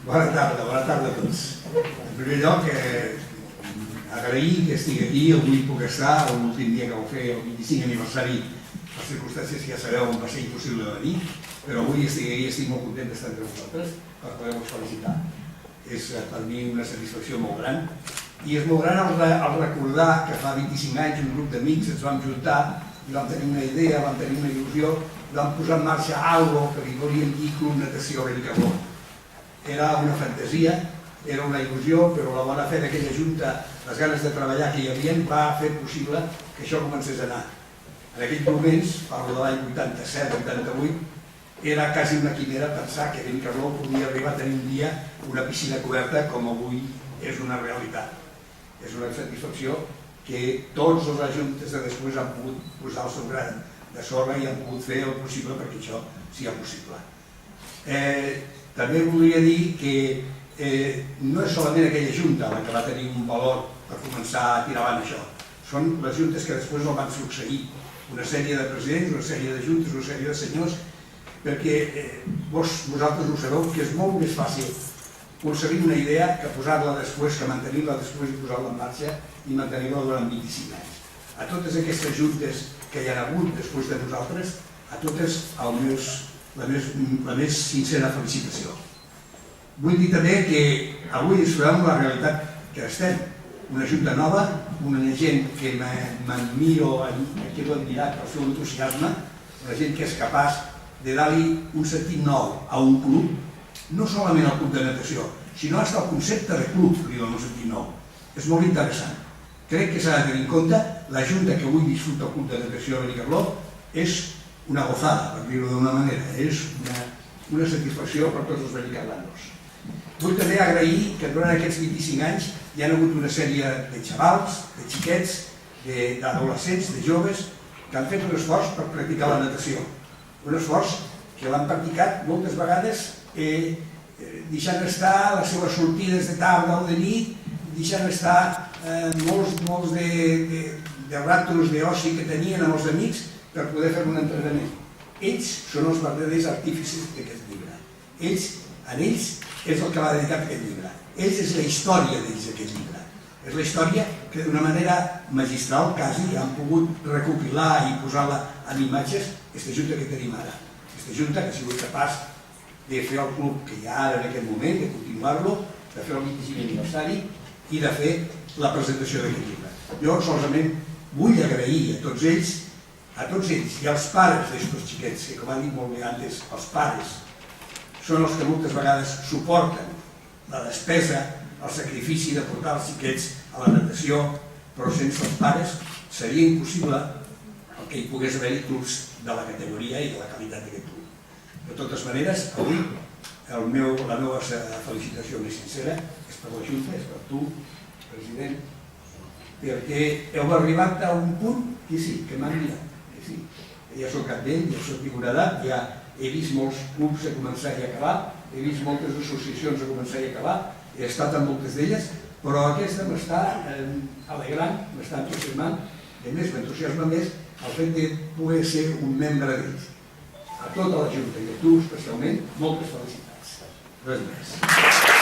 Bona tarda a tots. En primer lloc, agrair que estigui aquí, avui puc estar, l'últim dia que vau fer el 25 aniversari, les circumstàncies que ja sabeu on va ser impossible de venir, però avui estic aquí i estic molt content d'estar entre vosaltres per poder-vos felicitar. És per mi una satisfacció molt gran, i és molt gran el recordar que fa 25 anys un grup d'amics ens vam juntar i vam tenir una idea, vam tenir una il·lusió, vam posar en marxa alguna cosa que li volíem dir Club Natació Benicarló. Era una fantasia, era una il·lusió, però la bona fe d'aquella junta, les ganes de treballar que hi havia, va fer possible que això comencés a anar. En aquells moments, parlo de l'any 87-88, era quasi una quimera pensar que Benicarló podia arribar a tenir un dia una piscina coberta com avui és una realitat. És una satisfacció que tots els ajuntes de després han pogut posar el seu gran de sorra i han pogut fer el possible perquè això sigui possible. També voldria dir que no és solament aquella junta la que va tenir un valor per començar a tirar avant això. Són les juntes que després el van succeir. Una sèrie de presidents, una sèrie de juntes, una sèrie de senyors, perquè vosaltres ho sabeu que és molt més fàcil concedir una idea que posar-la després, que mantenir-la després i posar-la en marxa i mantenir-la durant 25 anys. A totes aquestes juntes que hi ha hagut després de nosaltres, a totes la més sincera felicitació. Vull dir també que avui ens trobem la realitat que estem. Una junta nova, una gent que m'admiro, que l'he admirat pel seu entusiasme, una gent que és capaç de dar-li un sentit nou a un club, no solament al club de natació, sinó fins al concepte de club li dona un sentit nou. És molt interessant. Crec que s'ha de tenir en compte la junta que avui disfruta el club de natació de Benicarló és una gozada, per dir-ho d'una manera, és una satisfacció per tots els benicarlanos. Vull també agrair que durant aquests 25 anys hi ha hagut una sèrie de xavals, de xiquets, d'adolescents, de joves, que han fet un esforç per practicar la natació. Un esforç que l'han practicat moltes vegades deixant estar les seves sortides de tarda o de nit, deixant estar molts de ratos d'oci que tenien amb els amics per poder fer un entrenament. Ells són els verdaders artífices d'aquest llibre. En ells és el que va dedicat a aquest llibre. Ells és la història d'ells, aquest llibre. És la història que d'una manera magistral quasi han pogut recopilar i posar-la en imatges aquesta junta que tenim ara. Aquesta junta que ha sigut capaç de fer el club que hi ha ara en aquest moment, de continuar-lo, de fer el 25è aniversari i de fer la presentació d'aquest llibre. Jo solament vull agrair a tots ells i als pares d'aquests xiquets, que com han dit molt bé antes, els pares són els que moltes vegades suporten la despesa, el sacrifici de portar els xiquets a la natació, però sense els pares seria impossible que hi pogués haver clubs de la categoria i de la qualitat d'aquest club. De totes maneres, avui la meva felicitació més sincera és per la Junta, és per tu, president, perquè heu arribat a un punt que sí, que m'han mirat. Ja soc cap d'ell, ja soc tinc una edat, ja he vist molts clubs a començar i acabar, he vist moltes associacions a començar i acabar, he estat en moltes d'elles, però aquesta m'està alegrant, m'està entusiasmant, i a més m'entusiasma més el fet de poder ser un membre d'ells. A tota la Junta i a tu especialment, moltes felicitats. Res més.